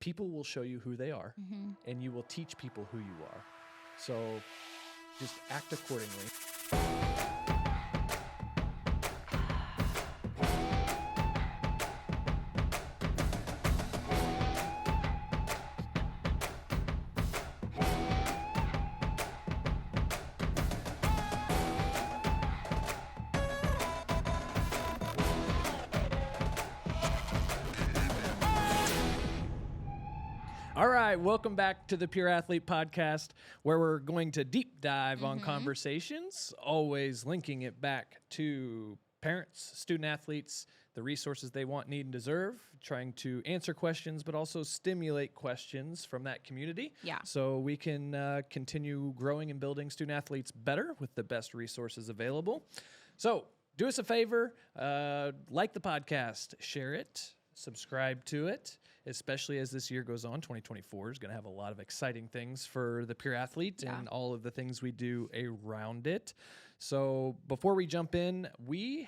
people will show you who they are, and you will teach people who you are. So just act accordingly. All right, welcome back to the Pure Athlete Podcast, where we're going to deep dive on conversations, always linking it back to parents, student athletes, the resources they want, need, and deserve, trying to answer questions, but also stimulate questions from that community. Yeah. So we can continue growing and building student athletes better with the best resources available. So do us a favor, like the podcast, share it, subscribe to it, especially as this year goes on. 2024 is going to have a lot of exciting things for the Pure Athlete and all of the things we do around it. So before we jump in, we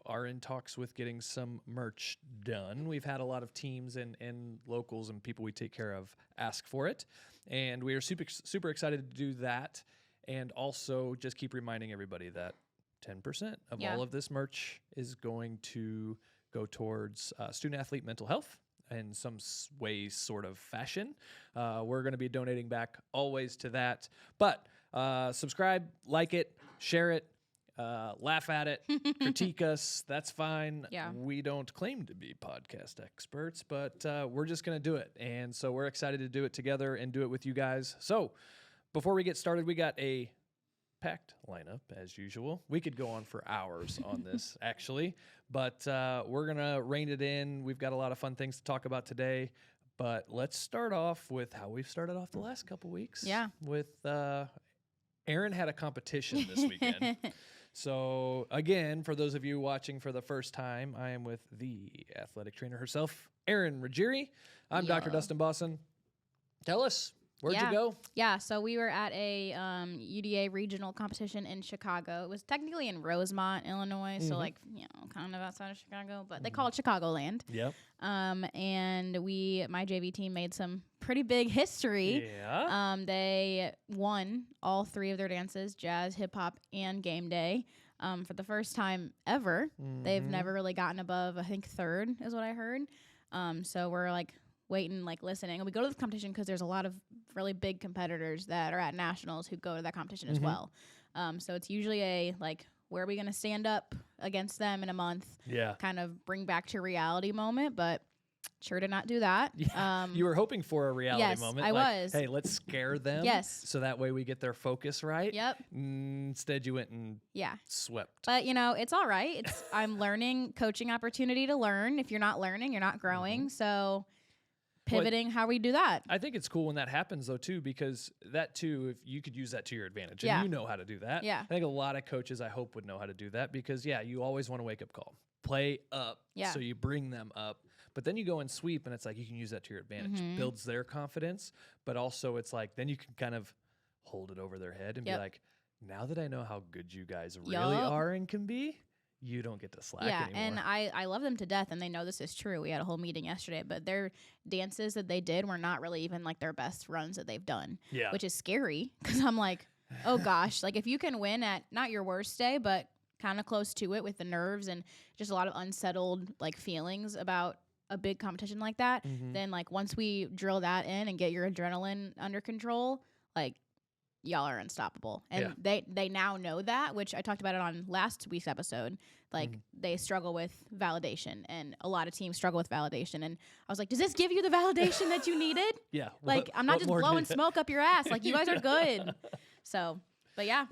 are in talks with getting some merch done. We've had a lot of teams and locals and people we take care of ask for it. And we are super excited to do that. And also just keep reminding everybody that 10% of all of this merch is going to go towards student athlete mental health in some way, sort of fashion. We're going to be donating back always to that. But subscribe, like it, share it, laugh at it, critique us. That's fine. Yeah. We don't claim to be podcast experts, but we're just going to do it. And so we're excited to do it together and do it with you guys. So before we get started, we got a packed lineup as usual. We could go on for hours on this actually, but we're gonna rein it in. We've got a lot of fun things to talk about today, but let's start off with how we've started off the last couple weeks. Yeah. With Erin had a competition this weekend. So again, for those of you watching for the first time, I am with the athletic trainer herself, Erin Ruggieri. I'm Dr. Dustin Bosson. Tell us, where'd you go? Yeah, so we were at a UDA regional competition in Chicago. It was technically in Rosemont, Illinois, so like, kind of outside of Chicago, but they call it Chicagoland. Yep. And my JV team made some pretty big history. Yeah. They won all three of their dances, jazz, hip hop, and game day. For the first time ever. They've never really gotten above, I think, third is what I heard. So we're like waiting, like listening. And we go to the competition because there's a lot of really big competitors that are at nationals who go to that competition as well. So it's usually a like, where are we going to stand up against them in a month? Yeah. Kind of bring back to reality moment, but sure did not do that. Yeah. You were hoping for a reality moment. I was. Hey, let's scare them. Yes. So that way we get their focus right. Yep. Instead, you went and swept. But, it's all right. I'm learning, coaching opportunity to learn. If you're not learning, you're not growing. So pivoting how we do that. I think it's cool when that happens, though, too, because that, too, if you could use that to your advantage. And you know how to do that. Yeah. I think a lot of coaches, I hope, would know how to do that because, you always want to wake up call. Play up. Yeah. So you bring them up. But then you go and sweep, and it's like you can use that to your advantage. Builds their confidence, but also it's like then you can kind of hold it over their head and be like, now that I know how good you guys really are and can be, you don't get to slack anymore. And I love them to death, and they know this is true. We had a whole meeting yesterday, but their dances that they did were not really even like their best runs that they've done, which is scary because I'm like, oh gosh, like if you can win at not your worst day, but kind of close to it with the nerves and just a lot of unsettled like feelings about a big competition like that, then like once we drill that in and get your adrenaline under control, like y'all are unstoppable. And they now know that, which I talked about it on last week's episode. Like they struggle with validation, and a lot of teams struggle with validation. And I was like, does this give you the validation that you needed? Yeah. Like I'm not just blowing smoke up your ass. Like you guys are good. So, but it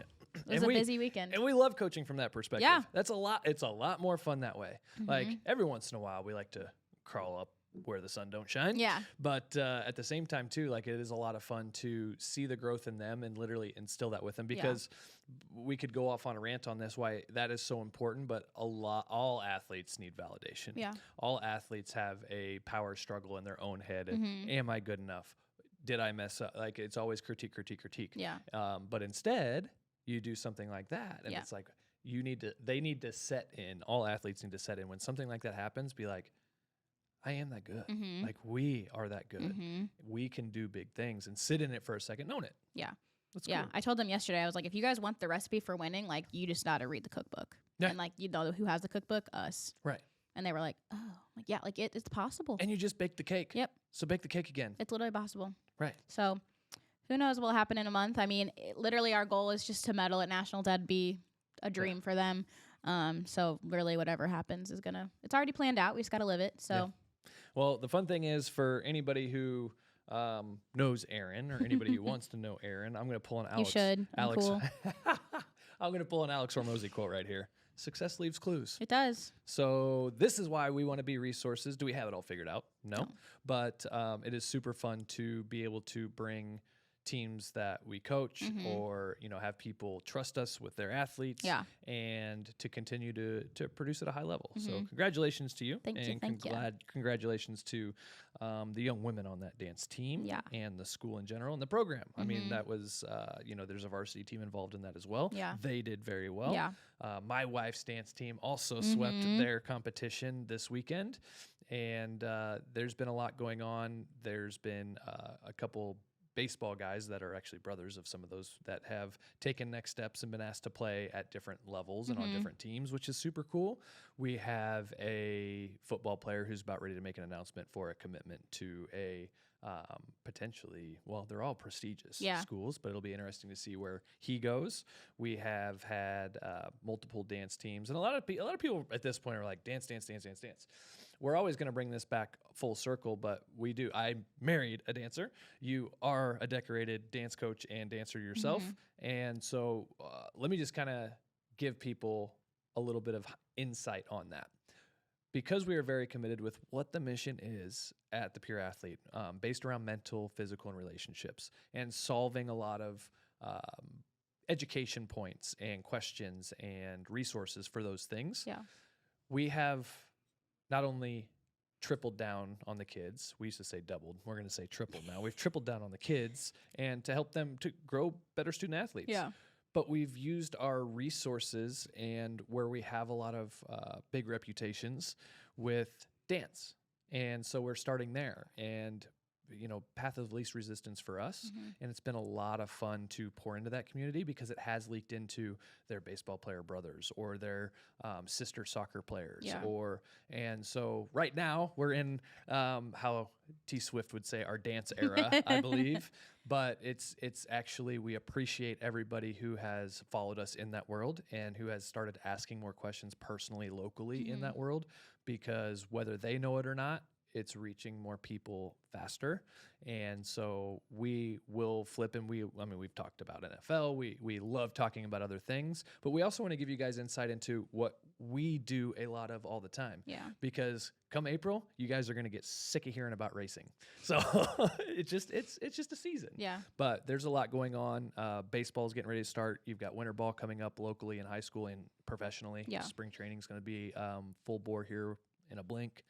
was a busy weekend. And we love coaching from that perspective. Yeah. That's a lot. It's a lot more fun that way. Like every once in a while, we like to crawl up where the sun don't shine. Yeah. But at the same time too, like it is a lot of fun to see the growth in them and literally instill that with them because we could go off on a rant on this, why that is so important, but all athletes need validation. Yeah. All athletes have a power struggle in their own head. And am I good enough? Did I mess up? Like it's always critique. Yeah. But instead you do something like that. And it's like, they need to set in, all athletes need to set in when something like that happens, be like, I am that good. Mm-hmm. Like, we are that good. Mm-hmm. We can do big things and sit in it for a second, own it. Yeah. That's Yeah. cool. I told them yesterday, I was like, if you guys want the recipe for winning, like, you just got to read the cookbook. Yeah. And, like, you know who has the cookbook? Us. Right. And they were like, oh, like, yeah, like, it's possible. And you just bake the cake. Yep. So bake the cake again. It's literally possible. Right. So who knows what will happen in a month? I mean, literally our goal is just to medal at nationals. That'd be a dream for them. So really whatever happens is it's already planned out. We just got to live it. So. Yeah. Well, the fun thing is, for anybody who knows Erin, or anybody who wants to know Erin, I'm going to pull an Alex. You should. Alex. Cool. I'm going to pull an Alex Hormozy quote right here. Success leaves clues. It does. So this is why we want to be resources. Do we have it all figured out? No. But it is super fun to be able to bring teams that we coach, or have people trust us with their athletes, and to continue to produce at a high level. So congratulations to you. Thank you. Congratulations to the young women on that dance team, and the school in general and the program. I mean, that was there's a varsity team involved in that as well. They did very well. My wife's dance team also swept their competition this weekend, and there's been a lot going on. There's been a couple baseball guys that are actually brothers of some of those that have taken next steps and been asked to play at different levels and on different teams, which is super cool. We have a football player who's about ready to make an announcement for a commitment to a potentially, well, they're all prestigious schools, but it'll be interesting to see where he goes. We have had multiple dance teams, and a lot of people at this point are like, dance. We're always going to bring this back full circle, but we do. I married a dancer. You are a decorated dance coach and dancer yourself. And so let me just kind of give people a little bit of insight on that. Because we are very committed with what the mission is at the Pure Athlete, based around mental, physical, and relationships, and solving a lot of education points and questions and resources for those things. We have not only tripled down on the kids. We used to say doubled. We're going to say tripled now. We've tripled down on the kids and to help them to grow better student athletes. But we've used our resources and where we have a lot of big reputations with dance. And so we're starting there. And path of least resistance for us. And it's been a lot of fun to pour into that community because it has leaked into their baseball player brothers or their sister soccer players. And so right now we're in how T Swift would say our dance era, I believe. But it's actually, we appreciate everybody who has followed us in that world and who has started asking more questions personally, locally in that world, because whether they know it or not, it's reaching more people faster. And so we will flip, and we've talked about NFL. We love talking about other things, but we also want to give you guys insight into what we do a lot of all the time. Because come April, you guys are going to get sick of hearing about racing. So it's just a season. But there's a lot going on. Baseball's getting ready to start. You've got winter ball coming up locally in high school and professionally. Spring training is going to be full bore here in a blink.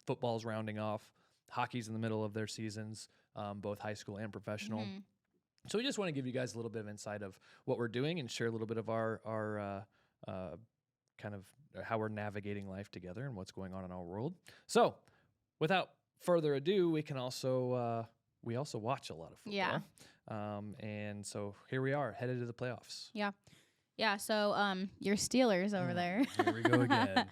Football's rounding off. Hockey's in the middle of their seasons, both high school and professional. So we just want to give you guys a little bit of insight of what we're doing and share a little bit of our kind of how we're navigating life together and what's going on in our world. So without further ado, we can also we also watch a lot of football. And so here we are, headed to the playoffs. So your Steelers over there. Here we go again.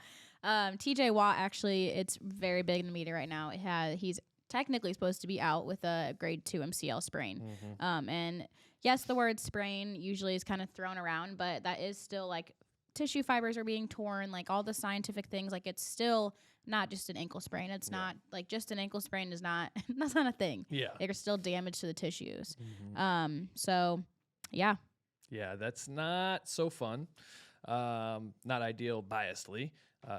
TJ Watt, actually, it's very big in the media right now. He's technically supposed to be out with a grade 2 MCL sprain. And yes, the word sprain usually is kind of thrown around, but that is still like tissue fibers are being torn, like all the scientific things. Like, it's still not just an ankle sprain. It's not like just an ankle sprain is not, that's not a thing. There's still damage to the tissues. So yeah, that's not so fun. Not ideal, biasedly.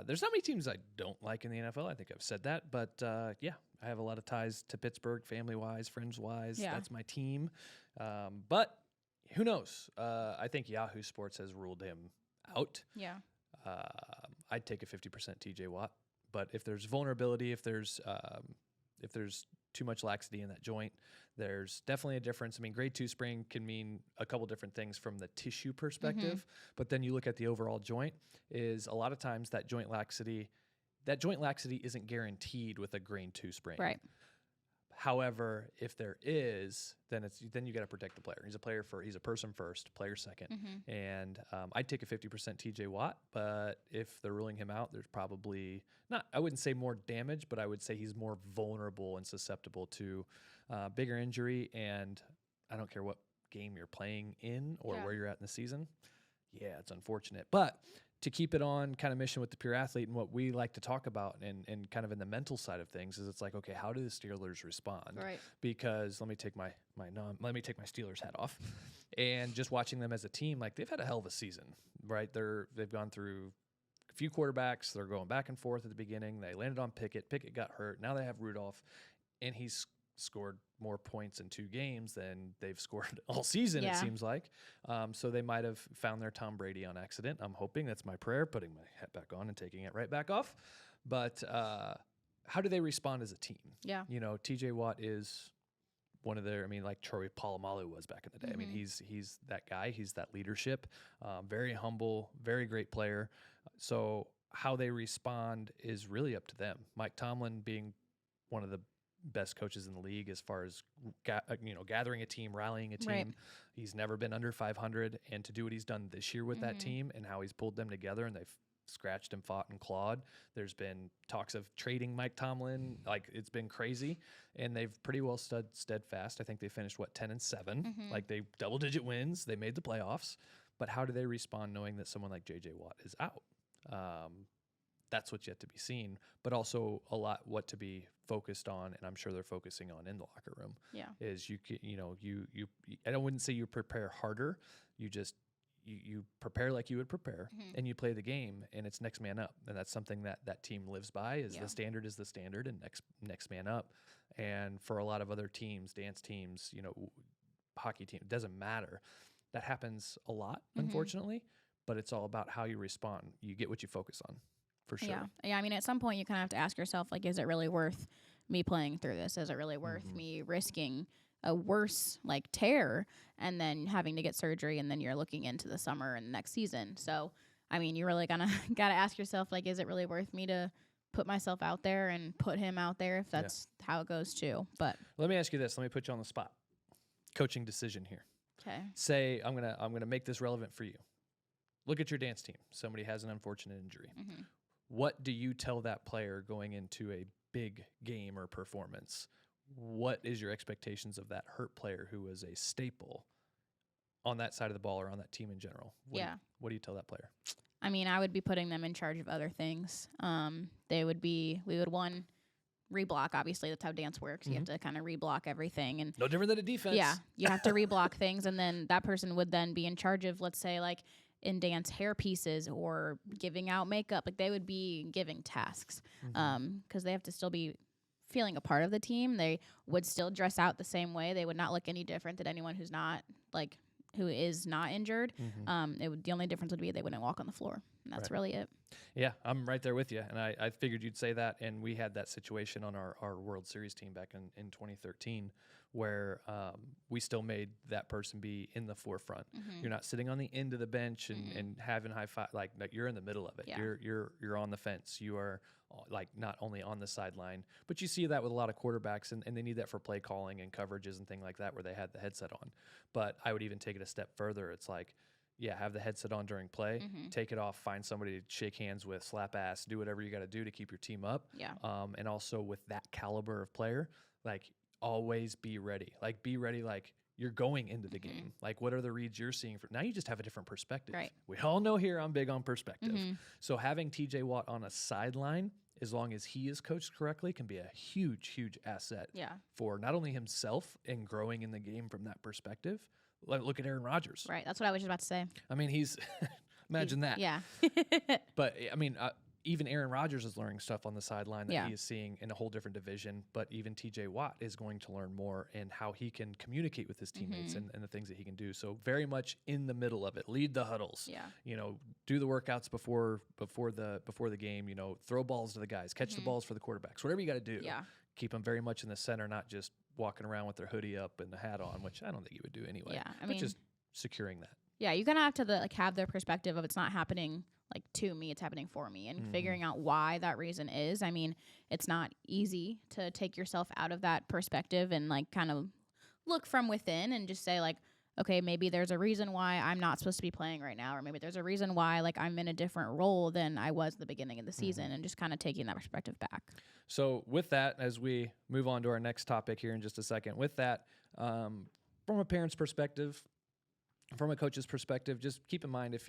There's not many teams I don't like in the NFL. I think I've said that. But, I have a lot of ties to Pittsburgh, family-wise, friends-wise. That's my team. But who knows? I think Yahoo Sports has ruled him out. I'd take a 50% TJ Watt. But if there's vulnerability, if there's too much laxity in that joint, there's definitely a difference. I mean, grade 2 sprain can mean a couple different things from the tissue perspective, but then you look at the overall joint, is a lot of times that joint laxity that joint laxity isn't guaranteed with a grade 2 sprain. Right. However, if there is, then you got to protect the player. He's a person first, player second. And I'd take a 50% TJ Watt, but if they're ruling him out, there's probably I wouldn't say more damage, but I would say he's more vulnerable and susceptible to bigger injury. And I don't care what game you're playing in or where you're at in the season. Yeah, it's unfortunate. But to keep it on kind of mission with the pure athlete, and what we like to talk about and kind of in the mental side of things is, it's like, okay, how do the Steelers respond? Right. Because let me take my Steelers hat off, and just watching them as a team, like, they've had a hell of a season, right? They've gone through a few quarterbacks. They're going back and forth at the beginning. They landed on Pickett. Pickett got hurt. Now they have Rudolph, and he's scored more points in 2 games than they've scored all season, it seems like. So they might have found their Tom Brady on accident. I'm hoping. That's my prayer, putting my hat back on and taking it right back off. But how do they respond as a team? Yeah. You know, TJ Watt is one of their, like Troy Polamalu was back in the day. I mean, he's that guy. He's that leadership. Very humble, very great player. So how they respond is really up to them. Mike Tomlin being one of the best coaches in the league as far as gathering a team, rallying a team. Right. He's never been under 500, and to do what he's done this year with that team and how he's pulled them together, and they've scratched and fought and clawed. There's been talks of trading Mike Tomlin. Like, it's been crazy, and they've pretty well stood steadfast. I think they finished 10-7. Like, they double-digit wins. They made the playoffs. But how do they respond knowing that someone like J.J. Watt is out? That's what's yet to be seen, but also a lot what to be focused on, and I'm sure they're focusing on in the locker room. Yeah, is you I wouldn't say you prepare harder. You just you prepare like you would prepare, and you play the game, and it's next man up, and that's something that team lives by. Is the standard is the standard, and next man up. And for a lot of other teams, dance teams, hockey team, it doesn't matter. That happens a lot, unfortunately, but it's all about how you respond. You get what you focus on. For sure. Yeah. I mean, at some point you kind of have to ask yourself, like, is it really worth me playing through this? Is it really worth me risking a worse tear and then having to get surgery, and then you're looking into the summer and next season? So, I mean, you really gotta ask yourself, like, is it really worth me to put myself out there and put him out there if that's how it goes too? But let me ask you this. Let me put you on the spot. Coaching decision here. Okay. Say I'm gonna make this relevant for you. Look at your dance team. Somebody has an unfortunate injury. What do you tell that player going into a big game or performance? What is your expectations of that hurt player who was a staple on that side of the ball or on that team in general? What do you tell that player? I mean, I would be putting them in charge of other things. We would reblock, obviously. That's how dance works. You have to kind of reblock everything. And no different than a defense. Yeah, you have to reblock things, and then that person would then be in charge of, let's say, like, in dance hair pieces or giving out makeup. Like, they would be giving tasks because they have to still be feeling a part of the team. They would still dress out the same way. They would not look any different than anyone who is not injured. The only difference would be they wouldn't walk on the floor. And that's really it. Yeah, I'm right there with you. And I figured you'd say that. And we had that situation on our World Series team back in 2013 where we still made that person be in the forefront. You're not sitting on the end of the bench and having high five. Like, you're in the middle of it. Yeah. You're on the fence. You are not only on the sideline, but you see that with a lot of quarterbacks, and they need that for play calling and coverages and things like that where they had the headset on. But I would even take it a step further. It's like, have the headset on during play, take it off, find somebody to shake hands with, slap ass, do whatever you got to do to keep your team up. And also with that caliber of player, like, always be ready. Like, be ready, like, you're going into the game. Like, what are the reads you're seeing? Now you just have a different perspective. Right. We all know here I'm big on perspective. So having TJ Watt on a sideline, as long as he is coached correctly, can be a huge, huge asset for not only himself and growing in the game from that perspective. Look at Aaron Rodgers. Right. That's what I was just about to say. I mean, he's imagine that. Yeah. But I mean, even Aaron Rodgers is learning stuff on the sideline that he is seeing in a whole different division. But even TJ Watt is going to learn more and how he can communicate with his teammates and the things that he can do. So very much in the middle of it. Lead the huddles. Yeah. Do the workouts before the game. Throw balls to the guys, catch the balls for the quarterbacks. Whatever you got to do. Yeah. Keep them very much in the center, not just walking around with their hoodie up and the hat on, which I don't think you would do anyway. Yeah. But just securing that. Yeah, you're gonna have to have the perspective of it's not happening like to me, it's happening for me, and figuring out why that reason is. I mean, it's not easy to take yourself out of that perspective and like kind of look from within and just say like, okay, maybe there's a reason why I'm not supposed to be playing right now, or maybe there's a reason why like I'm in a different role than I was at the beginning of the season, and just kind of taking that perspective back. So with that, as we move on to our next topic here in just a second, with that, from a parent's perspective, from a coach's perspective, just keep in mind if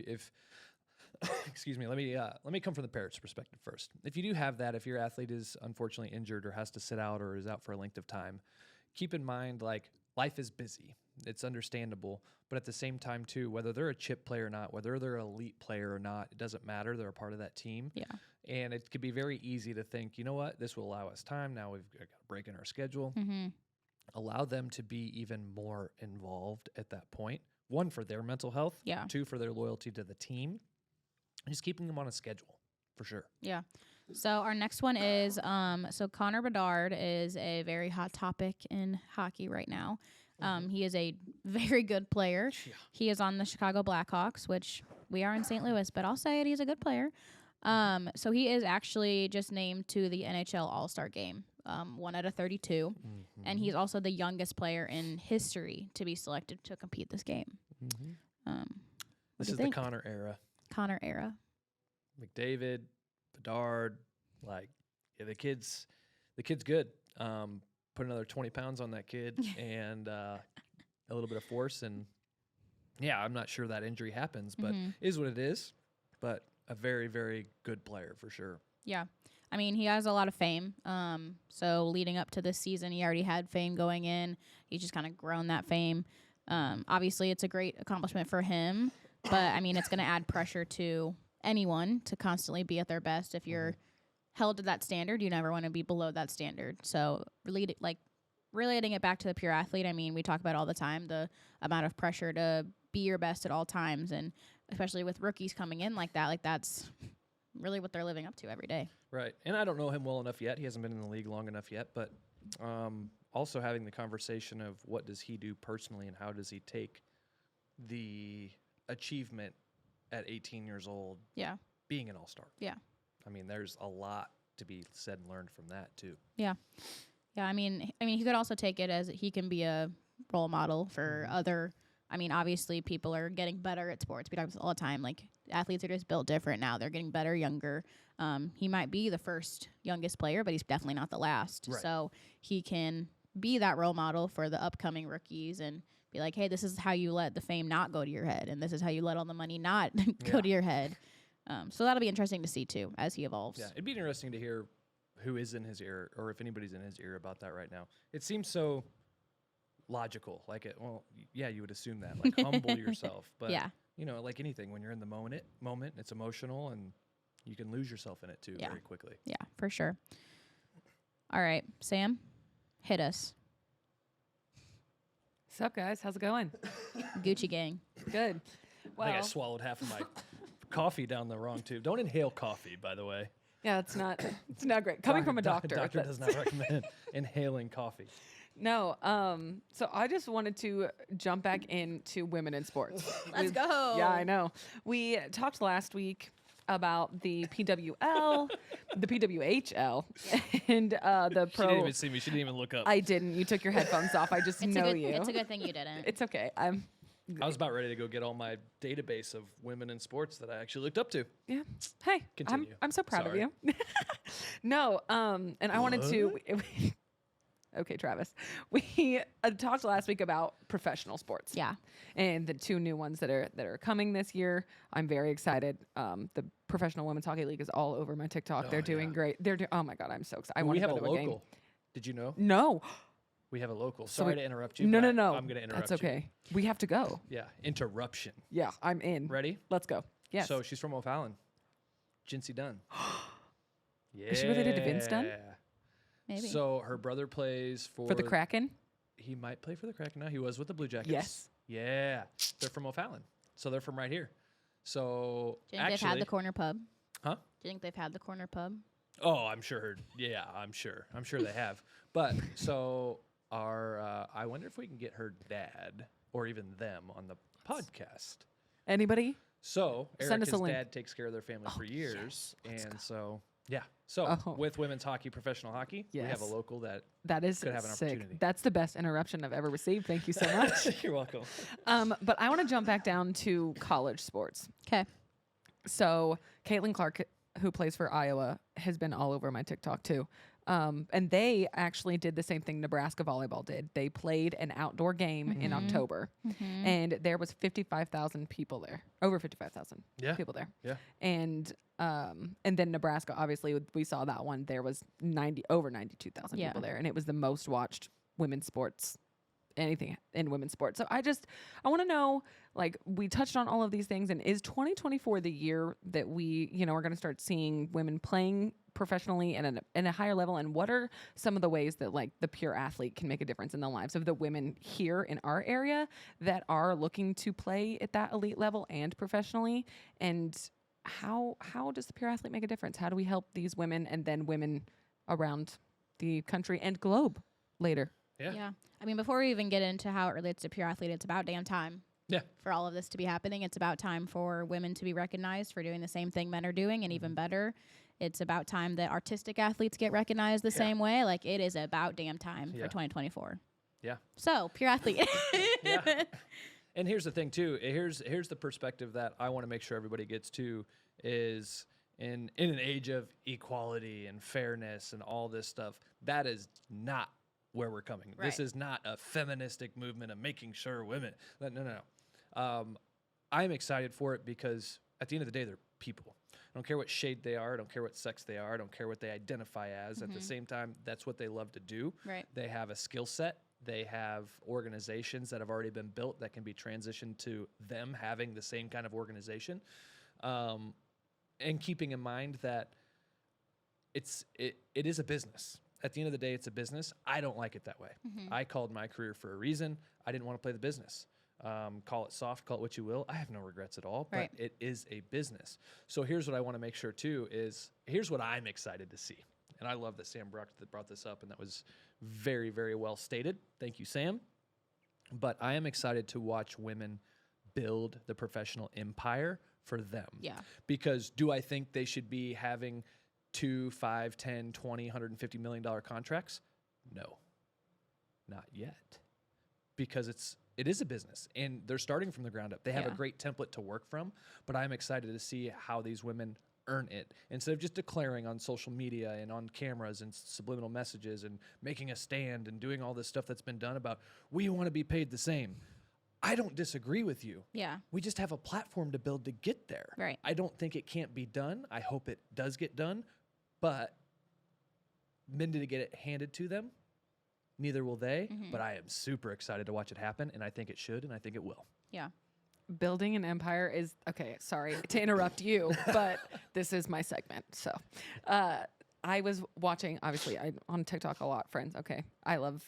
excuse me, let me come from the parent's perspective first. If you do have that, if your athlete is unfortunately injured or has to sit out or is out for a length of time, keep in mind like life is busy. It's understandable, but at the same time too, whether they're a chip player or not, whether they're an elite player or not, it doesn't matter. They're a part of that team. Yeah. And it could be very easy to think, you know what, this will allow us time. Now we've got a break in our schedule. Allow them to be even more involved at that point. One, for their mental health. Yeah. Two, for their loyalty to the team. Just keeping them on a schedule, for sure. Yeah. So our next one is, so Connor Bedard is a very hot topic in hockey right now. He is a very good player. Yeah. He is on the Chicago Blackhawks, which we are in St. Louis, but I'll say it, he's a good player. So he is actually just named to the NHL All-Star game, 1 out of 32. And he's also the youngest player in history to be selected to compete this game. This is the Connor era. Connor era. McDavid, Bedard, like the kid's good. Put another 20 pounds on that kid and a little bit of force, and yeah, I'm not sure that injury happens, but is what it is. But a very, very good player for sure. Yeah. I mean, he has a lot of fame. So leading up to this season, he already had fame going in. He's just kind of grown that fame. Obviously, it's a great accomplishment for him, but I mean, it's going to add pressure to anyone to constantly be at their best. If you're held to that standard, you never want to be below that standard. So relating it back to the pure athlete, I mean, we talk about all the time, the amount of pressure to be your best at all times. And especially with rookies coming in like that, like that's really what they're living up to every day. Right. And I don't know him well enough yet. He hasn't been in the league long enough yet, but also having the conversation of what does he do personally and how does he take the achievement at 18 years old, being an all-star. Yeah. I mean, there's a lot to be said and learned from that too. Yeah. Yeah, I mean, he could also take it as he can be a role model for other. I mean, obviously, people are getting better at sports. We talk about this all the time. Like, athletes are just built different now. They're getting better, younger. He might be the first youngest player, but he's definitely not the last. Right. So he can be that role model for the upcoming rookies and be like, hey, this is how you let the fame not go to your head, and this is how you let all the money not go to your head. So that'll be interesting to see, too, as he evolves. Yeah, it'd be interesting to hear who is in his ear, or if anybody's in his ear about that right now. It seems so logical. Like, you would assume that. Like, humble yourself. But, you know, like anything, when you're in the moment, it's emotional, and you can lose yourself in it, too, very quickly. Yeah, for sure. All right, Sam, hit us. What's up, guys? How's it going? Gucci gang. Good. Well, I think I swallowed half of my coffee down the wrong tube. Don't inhale coffee, by the way. Yeah, it's not great. Coming from a doctor. Doctor does not recommend inhaling coffee. No. So I just wanted to jump back into women in sports. Let's go. Yeah, I know. We talked last week about the PWL, the PWHL, and the pro. She didn't even see me. She didn't even look up. I didn't. You took your headphones off. I just know you. It's a good thing you didn't. It's okay. I was about ready to go get all my database of women in sports that I actually looked up to. Yeah. Hey, continue. I'm so proud of you. No. And I wanted to. Okay, Travis. We talked last week about professional sports. Yeah. And the two new ones that are coming this year. I'm very excited. The Professional Women's Hockey League is all over my TikTok. They're doing great. Oh my God, I'm so excited. I want to go to a game. Did you know? No. We have a local. Sorry to interrupt you. No. I'm going to interrupt you. That's okay. We have to go. Yeah. Interruption. Yeah, I'm in. Ready? Let's go. Yes. So she's from O'Fallon. Jinsey Dunn. Yeah. Is she related to Vince Dunn? Maybe. So her brother plays for the Kraken? He might play for the Kraken now. He was with the Blue Jackets. Yes. Yeah. They're from O'Fallon. So they're from right here. So do you think they've had the corner pub? Huh? Do you think they've had the corner pub? Oh, I'm sure. Yeah, I'm sure. I'm sure they have. But so I wonder if we can get her dad or even them on the podcast. Anybody? So Send us Erica's a link. dad takes care of their family for years, Let's and go. so yeah. So Oh. with women's hockey, professional hockey, we have a Yes. local that That is could have an sick. opportunity. That's the best interruption I've ever received. Thank you so much. You're welcome. But I want to jump back down to college sports. Okay. So Caitlin Clark, who plays for Iowa, has been all over my TikTok too. And they actually did the same thing Nebraska volleyball did. They played an outdoor game in October, and there was 55,000 people there, over 55,000 people there. Yeah. And then Nebraska, obviously, we saw that one. There was over 92,000 people there, and it was the most watched women's sports, anything in women's sports. So I want to know, like, we touched on all of these things, and is 2024 the year that we, are going to start seeing women playing professionally and in a higher level? And what are some of the ways that, like, the pure athlete can make a difference in the lives of the women here in our area that are looking to play at that elite level and professionally? And how does the pure athlete make a difference? How do we help these women and then women around the country and globe later? Yeah. I mean, before we even get into how it relates to pure athlete, it's about damn time. Yeah. For all of this to be happening, it's about time for women to be recognized for doing the same thing men are doing, and even better, it's about time that artistic athletes get recognized the same way. Like, it is about damn time for 2024. Yeah. So, pure athlete. Yeah. And here's the thing too. Here's the perspective that I want to make sure everybody gets to is in an age of equality and fairness and all this stuff, that is not where we're coming. Right. This is not a feministic movement of making sure women. No. I'm excited for it because at the end of the day, they're people. I don't care what shade they are. I don't care what sex they are. I don't care what they identify as. At the same time, that's what they love to do. Right. They have a skill set. They have organizations that have already been built that can be transitioned to them having the same kind of organization. And keeping in mind that it is a business. At the end of the day, it's a business. I don't like it that way. I called my career for a reason. I didn't want to play the business. Call it soft, call it what you will. I have no regrets at all, but it is a business. So here's what I want to make sure too is here's what I'm excited to see. And I love that Sam brought this up, and that was very, very well stated. Thank you, Sam. But I am excited to watch women build the professional empire for them. Yeah. Because do I think they should be having 2, 5, 10, 20, $150 million contracts? No, not yet. Because it is a business, and they're starting from the ground up. They have a great template to work from, but I'm excited to see how these women earn it instead of just declaring on social media and on cameras and subliminal messages and making a stand and doing all this stuff that's been done about we want to be paid the same. I don't disagree with you. Yeah. We just have a platform to build to get there. Right. I don't think it can't be done. I hope it does get done, but men to get it handed to them, neither will they, but I am super excited to watch it happen, and I think it should, and I think it will. Yeah. Building an empire is okay. Sorry to interrupt you, but this is my segment. So, I was watching. Obviously, I'm on TikTok a lot. Friends, okay. I love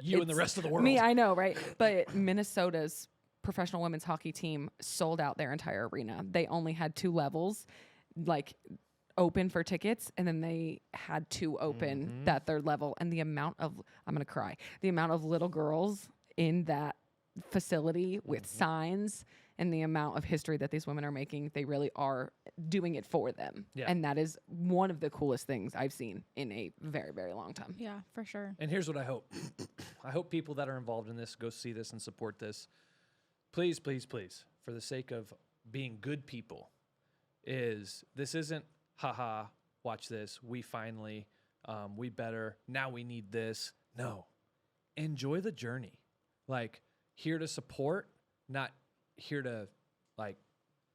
You and the rest of the world. Me, I know, right? But Minnesota's professional women's hockey team sold out their entire arena. They only had 2 levels, like open for tickets, and then they had 2 open that third level. And the amount of I'm gonna cry. The amount of little girls in that facility with signs and the amount of history that these women are making, they really are doing it for them. Yeah. And that is one of the coolest things I've seen in a very, very long time. Yeah, for sure. And here's what I hope. I hope people that are involved in this go see this and support this. Please, please, please, for the sake of being good people, this isn't, haha, watch this, we finally, we better, now we need this. No. Enjoy the journey. Like, here to support, not here to, like,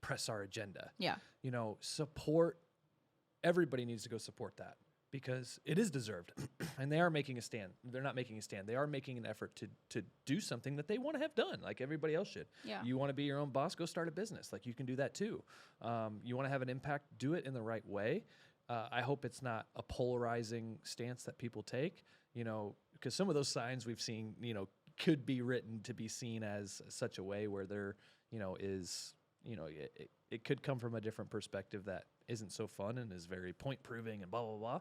press our agenda. Yeah. Support. Everybody needs to go support that because it is deserved. And they are making a stand. They're not making a stand. They are making an effort to do something that they want to have done, like everybody else should. Yeah. You want to be your own boss, go start a business. Like, you can do that too. You want to have an impact, do it in the right way. I hope it's not a polarizing stance that people take, because some of those signs we've seen, could be written to be seen as such a way where there, it could come from a different perspective that isn't so fun and is very point proving and blah, blah, blah.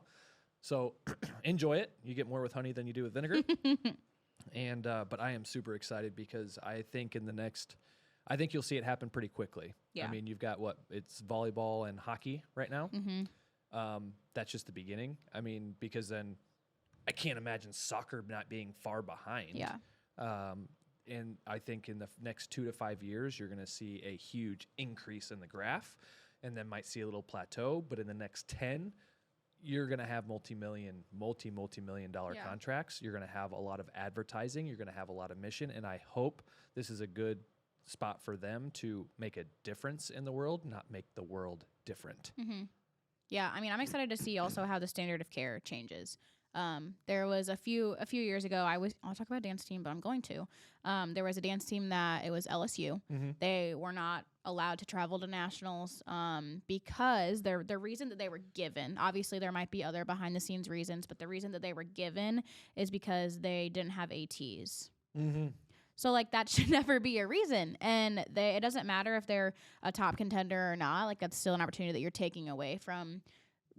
So enjoy it. You get more with honey than you do with vinegar. But I am super excited because I think in the next, I think you'll see it happen pretty quickly. Yeah. I mean, you've got it's volleyball and hockey right now. Mm-hmm. That's just the beginning. I mean, because then I can't imagine soccer not being far behind. Yeah. And I think in the next 2 to 5 years, you're going to see a huge increase in the graph, and then might see a little plateau. But in the next 10, you're going to have multi-million dollar contracts. You're going to have a lot of advertising. You're going to have a lot of mission. And I hope this is a good spot for them to make a difference in the world, not make the world different. Mm-hmm. Yeah, I mean, I'm excited to see also how the standard of care changes. There was a few years ago, I'll talk about dance team, but I'm going to. There was a dance team that it was LSU. Mm-hmm. They were not allowed to travel to nationals because the reason that they were given, obviously there might be other behind the scenes reasons, but the reason that they were given is because they didn't have ATs. Mm-hmm. So, like, that should never be a reason. And it doesn't matter if they're a top contender or not. Like, that's still an opportunity that you're taking away from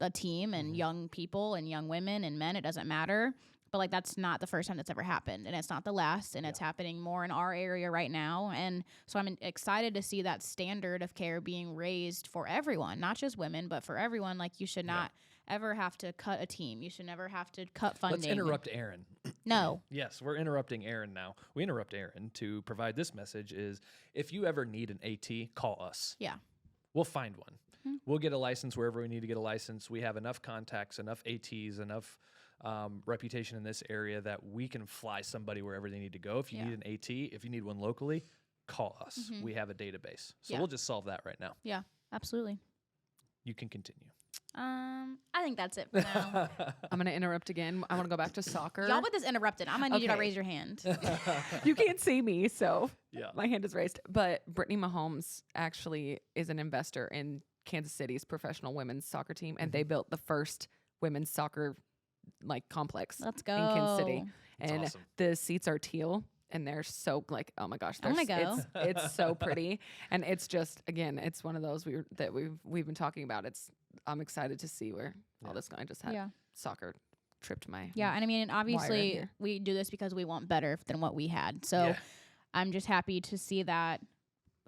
a team and young people and young women and men. It doesn't matter. But, like, that's not the first time that's ever happened. And it's not the last. And it's happening more in our area right now. And so I'm excited to see that standard of care being raised for everyone, not just women, but for everyone. Like, you should not ever have to cut a team. You should never have to cut funding. Let's interrupt Erin. No. Yes, we're interrupting Erin now. We interrupt Erin to provide this message is if you ever need an AT, call us. Yeah. We'll find one. Mm-hmm. We'll get a license wherever we need to get a license. We have enough contacts, enough ATs, enough reputation in this area that we can fly somebody wherever they need to go. If you need an AT, if you need one locally, call us. Mm-hmm. We have a database. So we'll just solve that right now. Yeah, absolutely. You can continue. I think that's it for now. I'm going to interrupt again. I want to go back to soccer. Y'all with this interrupted. I'm going to need you to raise your hand. You can't see me, so my hand is raised. But Brittany Mahomes actually is an investor in Kansas City's professional women's soccer team, and they built the first women's soccer complex Let's go. in Kansas City. That's and awesome. The seats are teal. And they're so oh my gosh, I wanna go. It's so pretty, and it's just again, it's one of those we've been talking about. I'm excited to see where all this going. I just had soccer tripped my and I mean, obviously here. we do this because we want better than what we had. So I'm just happy to see that.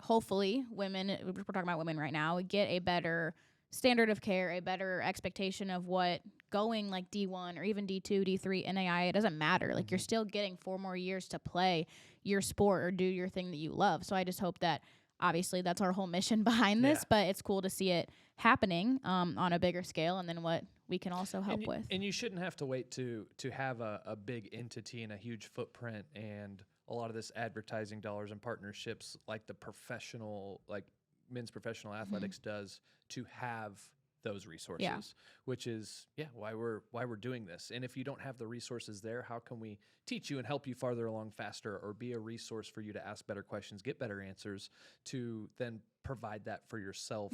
Hopefully, women. We're talking about women right now. Get a better standard of care, a better expectation of what going like D1 or even D2, D3, NAI, it doesn't matter. Like, you're still getting 4 more years to play your sport or do your thing that you love. So I just hope that, obviously, that's our whole mission behind this, but it's cool to see it happening on a bigger scale, and then what we can also help with. And you shouldn't have to wait to have a big entity and a huge footprint and a lot of this advertising dollars and partnerships like the professional, like men's professional athletics does to have those resources, which is why we're doing this. And if you don't have the resources there, how can we teach you and help you farther along faster, or be a resource for you to ask better questions, get better answers, to then provide that for yourself,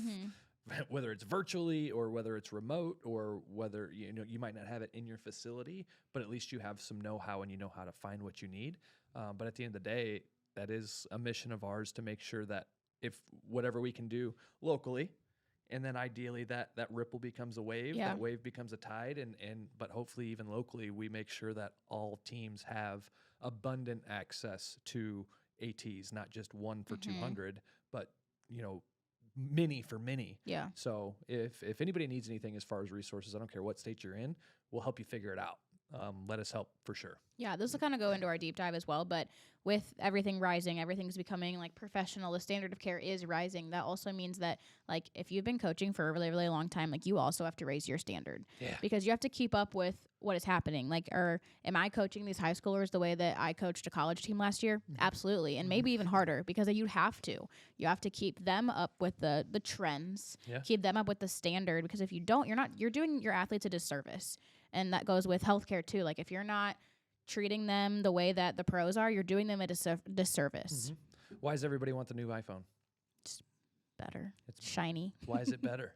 whether it's virtually or whether it's remote, or whether you might not have it in your facility, but at least you have some know-how and you know how to find what you need. But at the end of the day, that is a mission of ours, to make sure that if whatever we can do locally, and then ideally that ripple becomes a wave, that wave becomes a tide, but hopefully even locally, we make sure that all teams have abundant access to ATs, not just one for 200, but many for many. Yeah. So if anybody needs anything as far as resources, I don't care what state you're in, we'll help you figure it out. Let us help for sure. Yeah, this will kind of go into our deep dive as well, but with everything rising, everything's becoming like professional, the standard of care is rising. That also means that, like, if you've been coaching for a really, really long time, like, you also have to raise your standard, because you have to keep up with what is happening. Like, am I coaching these high schoolers the way that I coached a college team last year? Absolutely. And maybe even harder, because you have to keep them up with the trends, keep them up with the standard, because if you don't, you're doing your athletes a disservice. And that goes with healthcare too. Like, if you're not treating them the way that the pros are, you're doing them a disservice. Why does everybody want the new iPhone? It's better. It's shiny. Why is it better?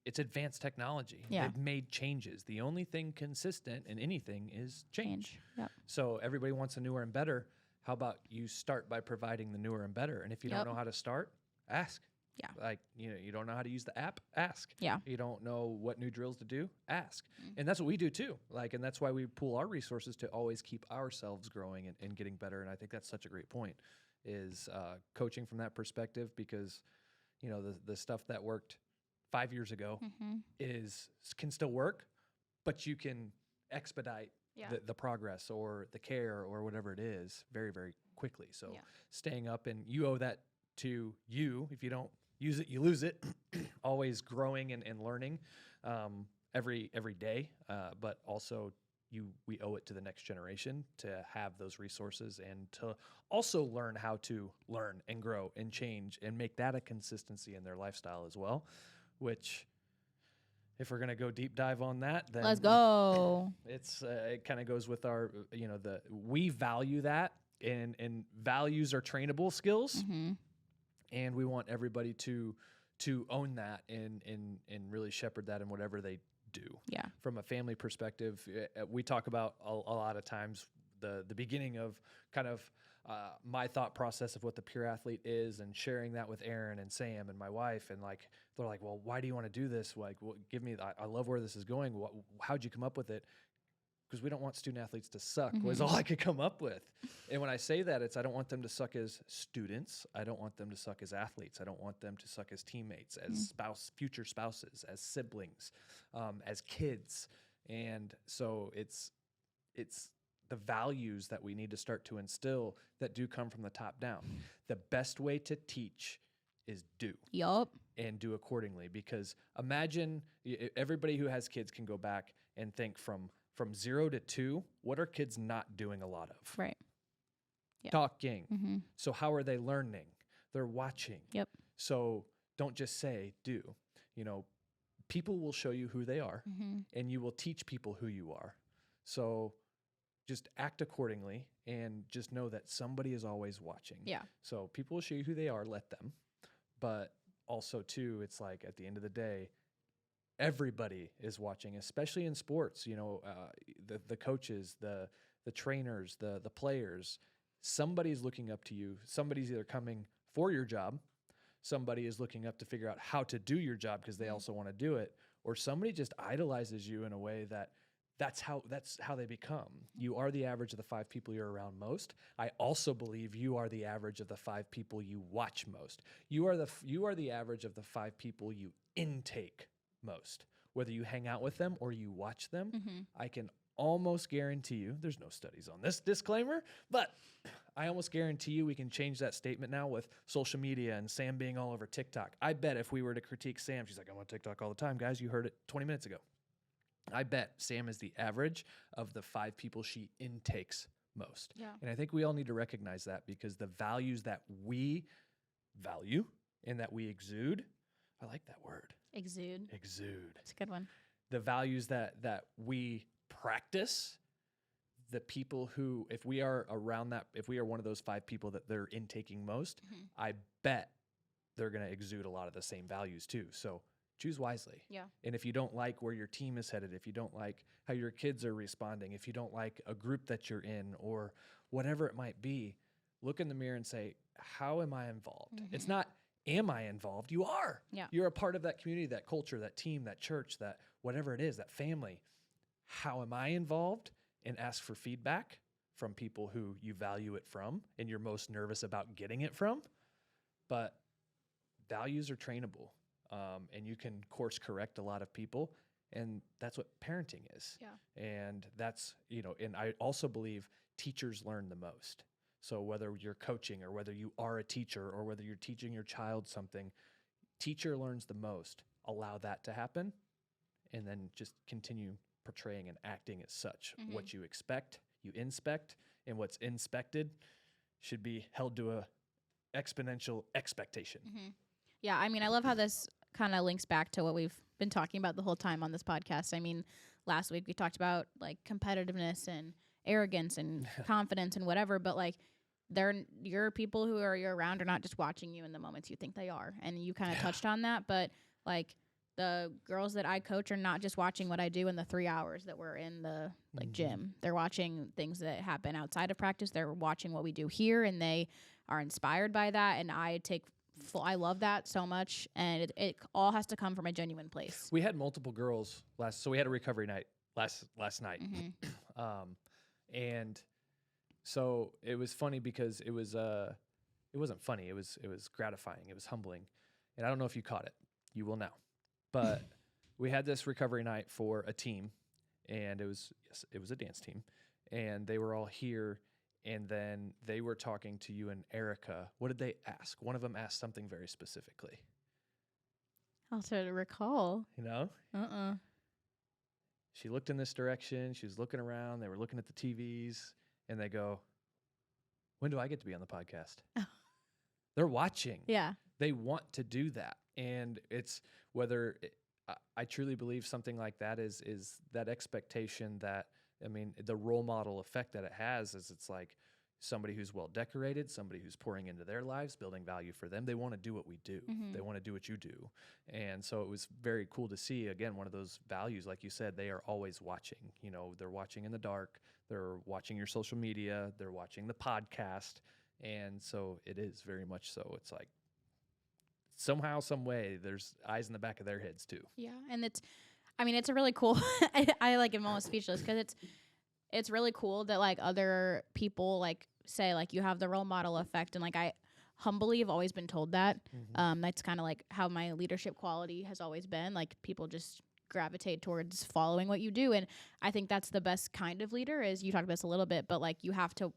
It's advanced technology. Yeah. They've made changes. The only thing consistent in anything is change. Yep. So everybody wants a newer and better. How about you start by providing the newer and better? And if you don't know how to start, ask. Yeah. Like, you don't know how to use the app, ask. Yeah. You don't know what new drills to do, ask. And that's what we do too. Like, and that's why we pool our resources to always keep ourselves growing and getting better. And I think that's such a great point, is coaching from that perspective, because the stuff that worked 5 years ago can still work, but you can expedite the progress or the care or whatever it is very, very quickly. So staying up, and you owe that to you. If you don't use it, you lose it. Always growing and learning every day, but also we owe it to the next generation to have those resources and to also learn how to learn and grow and change and make that a consistency in their lifestyle as well, which, if we're going to go deep dive on that, then let's go. It's it kind of goes with our, we value that, and values are trainable skills, and we want everybody to own that and really shepherd that in whatever they do. Yeah. From a family perspective, we talk about a lot of times the beginning of kind of my thought process of what the pure athlete is, and sharing that with Erin and Sam and my wife, and like they're like, well, why do you want to do this? Like, well, give me. I love where this is going. How'd you come up with it? Because we don't want student athletes to suck, was all I could come up with. And when I say that, I don't want them to suck as students. I don't want them to suck as athletes. I don't want them to suck as teammates, as future spouses, as siblings, as kids. And so it's the values that we need to start to instill that do come from the top down. The best way to teach is do. Yup. And do accordingly. Because imagine everybody who has kids can go back and think from 0 to 2, what are kids not doing a lot of? Right. Yep. Talking. So how are they learning? They're watching. Yep. So don't just say do. People will show you who they are, and you will teach people who you are. So just act accordingly, and just know that somebody is always watching. Yeah. So people will show you who they are, let them. But also too, it's like at the end of the day, everybody is watching, especially in sports. The coaches, the trainers, the players. Somebody's looking up to you. Somebody's either coming for your job, somebody is looking up to figure out how to do your job because they also want to do it, or somebody just idolizes you in a way that's how they become. You are the average of the 5 people you're around most. I also believe you are the average of the 5 people you watch most. You are the average of the 5 people you intake most. Whether you hang out with them or you watch them, I can almost guarantee you, there's no studies on this disclaimer, but I almost guarantee you we can change that statement now with social media and Sam being all over TikTok. I bet if we were to critique Sam, she's like, I'm on TikTok all the time, guys. You heard it 20 minutes ago. I bet Sam is the average of the 5 people she intakes most. Yeah. And I think we all need to recognize that, because the values that we value and that we exude, I like that word. Exude. It's a good one. The values that we practice, the people who, if we are around that, if we are one of those 5 people that they're intaking most, I bet they're going to exude a lot of the same values too. So choose wisely. Yeah. And if you don't like where your team is headed, if you don't like how your kids are responding, if you don't like a group that you're in, or whatever it might be, look in the mirror and say, how am I involved? It's not, am I involved? You are. Yeah. You're a part of that community, that culture, that team, that church, that whatever it is, that family. How am I involved? And ask for feedback from people who you value it from and you're most nervous about getting it from. But values are trainable, and you can course correct a lot of people. And that's what parenting is. Yeah. And that's, and I also believe teachers learn the most. So whether you're coaching or whether you are a teacher or whether you're teaching your child something, teacher learns the most. Allow that to happen, and then just continue portraying and acting as such. What you expect, you inspect, and what's inspected should be held to a exponential expectation. Yeah, I mean, I love how this kind of links back to what we've been talking about the whole time on this podcast. I mean, last week we talked about like competitiveness and arrogance and confidence and whatever, but like your people who are you're around are not just watching you in the moments you think they are. And you kind of touched on that, but like the girls that I coach are not just watching what I do in the 3 hours that we're in the gym. They're watching things that happen outside of practice. They're watching what we do here, and they are inspired by that. And I love that so much, and it all has to come from a genuine place. We had multiple girls so we had a recovery night last night. And so it was funny because it was it wasn't funny. It was gratifying. It was humbling. And I don't know if you caught it. You will now. But we had this recovery night for a team, and it was a dance team, and they were all here, and then they were talking to you and Erica. What did they ask? One of them asked something very specifically. I'll try to recall. You know? She looked in this direction. She was looking around. They were looking at the TVs, and they go, "When do I get to be on the podcast?" They're watching. Yeah. They want to do that. And it's whether I truly believe something like that is that expectation that, I mean, the role model effect that it has is it's like somebody who's well decorated, somebody who's pouring into their lives, building value for them. They want to do what we do. They want to do what you do. And so it was very cool to see, again, one of those values, like you said, they are always watching. You know, they're watching in the dark. They're watching your social media. They're watching the podcast. And so it is very much so. It's like somehow, some way, there's eyes in the back of their heads too. Yeah. And it's a really cool, I like am almost speechless because it's really cool that like other people like say like you have the role model effect, and like I humbly have always been told that. That's kind of like how my leadership quality has always been. Like people just gravitate towards following what you do, and I think that's the best kind of leader. Is you talked about this a little bit, but like you have to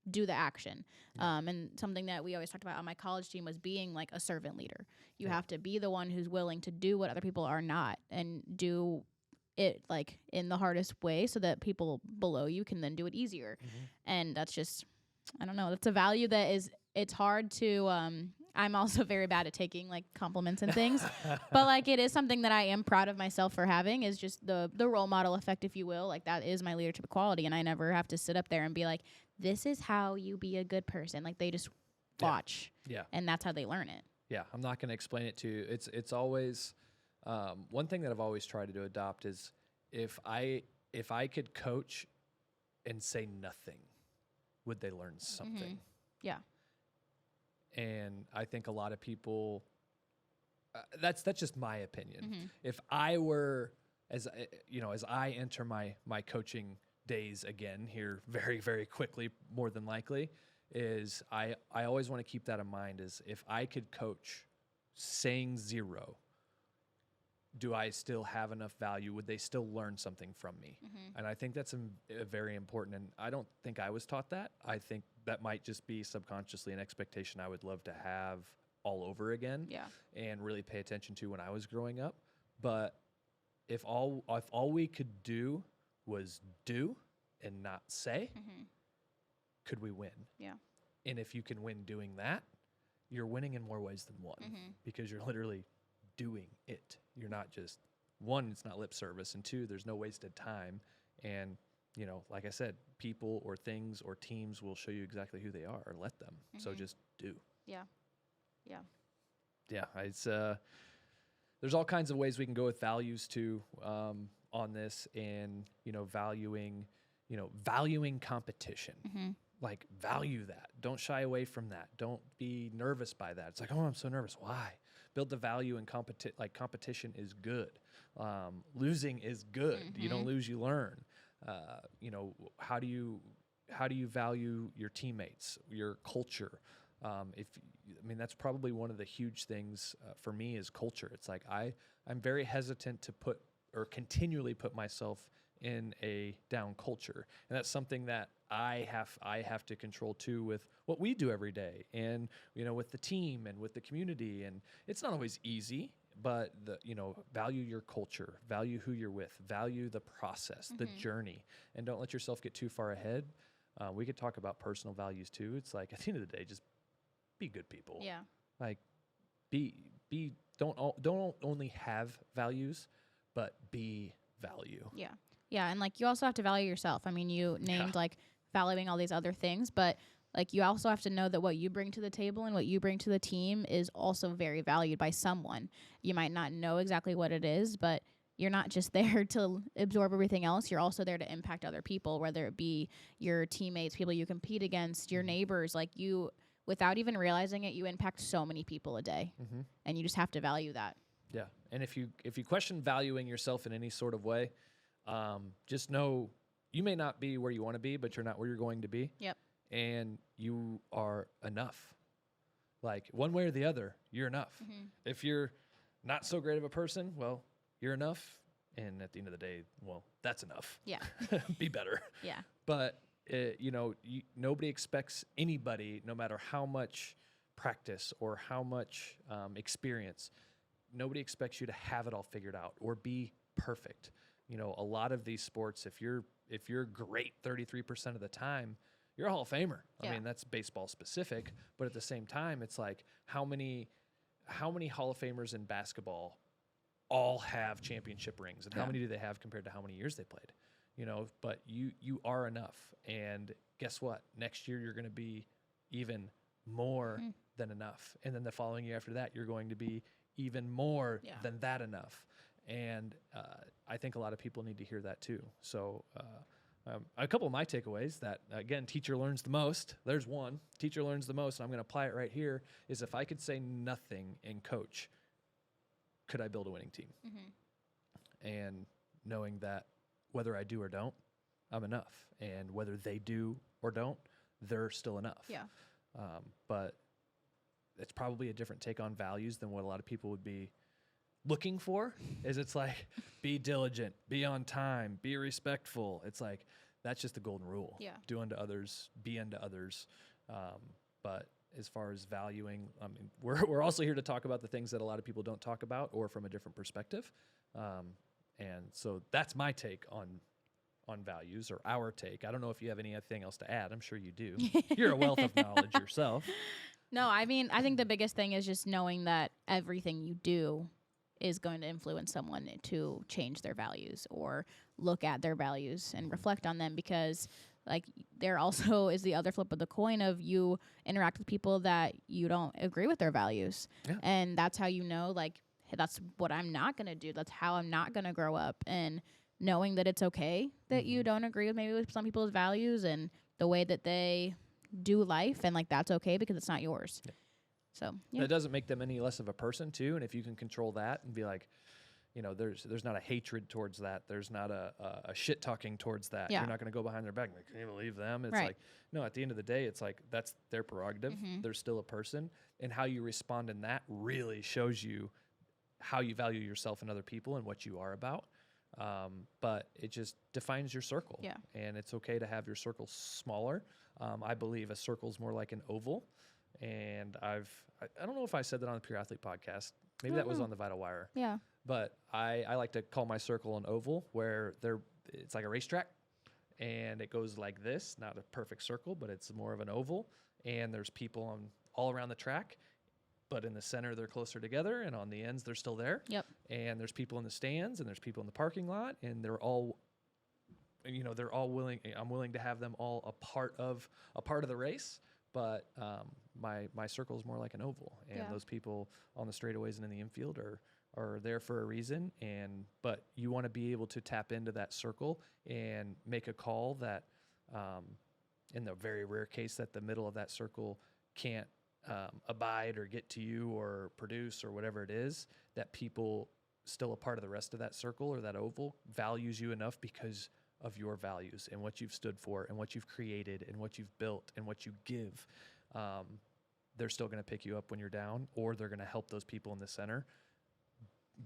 do the action. And something that we always talked about on my college team was being like a servant leader. You have to be the one who's willing to do what other people are not, and do it like in the hardest way so that people below you can then do it easier. And that's just, I don't know, that's a value that is, it's hard to, I'm also very bad at taking like compliments and things, but like it is something that I am proud of myself for having, is just the role model effect, if you will. Like that is my leadership quality, and I never have to sit up there and be like, this is how you be a good person. Like they just watch. Yeah. And that's how they learn it. Yeah. I'm not going to explain it to you. It's always, one thing that I've always tried to adopt is if I could coach and say nothing, would they learn something? Yeah. And I think a lot of people, that's just my opinion. If I were, as I enter my coaching days again here very, very quickly, more than likely, is I always want to keep that in mind, is if I could coach saying zero, do I still have enough value? Would they still learn something from me? And I think that's a very important, and I don't think I was taught that. I think that might just be subconsciously an expectation I would love to have all over again. Yeah. And really pay attention to when I was growing up. But if all we could do was do and not say, could we win? Yeah. And if you can win doing that, you're winning in more ways than one, because you're literally doing it. You're not just, one, it's not lip service, and two, there's no wasted time. And, like I said, people or things or teams will show you exactly who they are, or let them. So just do. Yeah. Yeah. Yeah. It's, there's all kinds of ways we can go with values too, on this, and, valuing competition. Like value that. Don't shy away from that. Don't be nervous by that. It's like, oh, I'm so nervous. Why? Build the value in competition is good. Losing is good. You don't lose, you learn. How do you value your teammates, your culture? That's probably one of the huge things for me is culture. It's like I'm very hesitant to continually put myself in a down culture, and that's something that I have to control too, with what we do every day, and with the team and with the community. And it's not always easy, but value your culture, value who you're with, value the process, the journey, and don't let yourself get too far ahead. We could talk about personal values too. It's like at the end of the day, just be good people. Yeah. Like don't only have values, but be value. Yeah. Yeah. And like you also have to value yourself. I mean, you named like valuing all these other things, but like you also have to know that what you bring to the table and what you bring to the team is also very valued by someone. You might not know exactly what it is, but you're not just there to absorb everything else. You're also there to impact other people, whether it be your teammates, people you compete against, your neighbors. Like you, without even realizing it, you impact so many people a day, and you just have to value that. Yeah. And if you question valuing yourself in any sort of way, just know you may not be where you want to be, but you're not where you're going to be. Yep. And you are enough. Like one way or the other, you're enough. If you're not so great of a person, well, you're enough. And at the end of the day, well, that's enough. Yeah. Be better. Yeah. But, nobody expects anybody, no matter how much practice or how much experience, nobody expects you to have it all figured out or be perfect. A lot of these sports, if you're great 33% of the time, you're a Hall of Famer. I mean, that's baseball specific, but at the same time, it's like how many Hall of Famers in basketball all have championship rings, and how many do they have compared to how many years they played? But you are enough, and guess what? Next year you're going to be even more than enough, and then the following year after that you're going to be even more than that enough. And I think a lot of people need to hear that too. So a couple of my takeaways that, again, teacher learns the most. There's one. Teacher learns the most, and I'm going to apply it right here, is if I could say nothing in coach, could I build a winning team? And knowing that whether I do or don't, I'm enough. And whether they do or don't, they're still enough. Yeah. But it's probably a different take on values than what a lot of people would be looking for. Is it's like, be diligent, be on time, be respectful. It's like, that's just the golden rule. Yeah. Do unto others, be unto others. But as far as valuing, I mean, we're also here to talk about the things that a lot of people don't talk about, or from a different perspective. And so that's my take on values, or our take. I don't know if you have anything else to add. I'm sure you do. You're a wealth of knowledge yourself. No, I mean, I think the biggest thing is just knowing that everything you do is going to influence someone to change their values or look at their values and reflect on them, because like there also is the other flip of the coin of you interact with people that you don't agree with their values. Yeah. And that's how like, hey, that's what I'm not going to do. That's how I'm not going to grow up. And knowing that it's okay that you don't agree with some people's values and the way that they do life, and like that's okay because it's not yours. Yeah. So that doesn't make them any less of a person too. And if you can control that and be like, there's not a hatred towards that. There's not a shit talking towards that. Yeah. You're not going to go behind their back and like, can you believe them? It's like, no, at the end of the day, it's like, that's their prerogative. They're still a person, and how you respond in that really shows you how you value yourself and other people and what you are about. But it just defines your circle. Yeah. And it's okay to have your circle smaller. I believe a circle is more like an oval. And I don't know if I said that on the Pure Athlete podcast. Maybe that was on the Vital Wire. Yeah. But I like to call my circle an oval, where it's like a racetrack, and it goes like this, not a perfect circle, but it's more of an oval. And there's people all around the track, but in the center they're closer together, and on the ends they're still there. Yep. And there's people in the stands, and there's people in the parking lot, and they're all willing. I'm willing to have them all a part of the race. But my circle is more like an oval, and those people on the straightaways and in the infield are there for a reason. But you want to be able to tap into that circle and make a call that, in the very rare case that the middle of that circle can't abide or get to you or produce or whatever it is, that people still a part of the rest of that circle or that oval values you enough because of your values and what you've stood for and what you've created and what you've built and what you give. They're still going to pick you up when you're down, or they're going to help those people in the center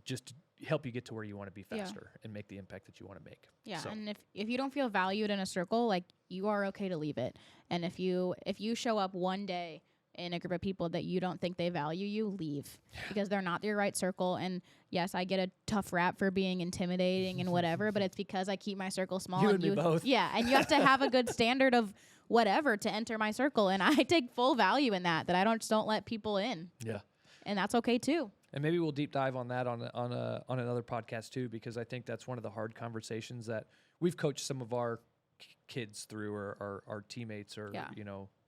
just to help you get to where you want to be faster and make the impact that you want to make. Yeah. So. And if you don't feel valued in a circle, like, you are okay to leave it. And if you show up one day in a group of people that you don't think they value you, leave, because they're not your right circle. And yes, I get a tough rap for being intimidating and whatever, but it's because I keep my circle small. You and me both. Yeah. And you have to have a good standard of whatever to enter my circle. And I take full value in that I don't let people in. Yeah. And that's okay too. And maybe we'll deep dive on that on another podcast too, because I think that's one of the hard conversations that we've coached some of our kids through, or our teammates, or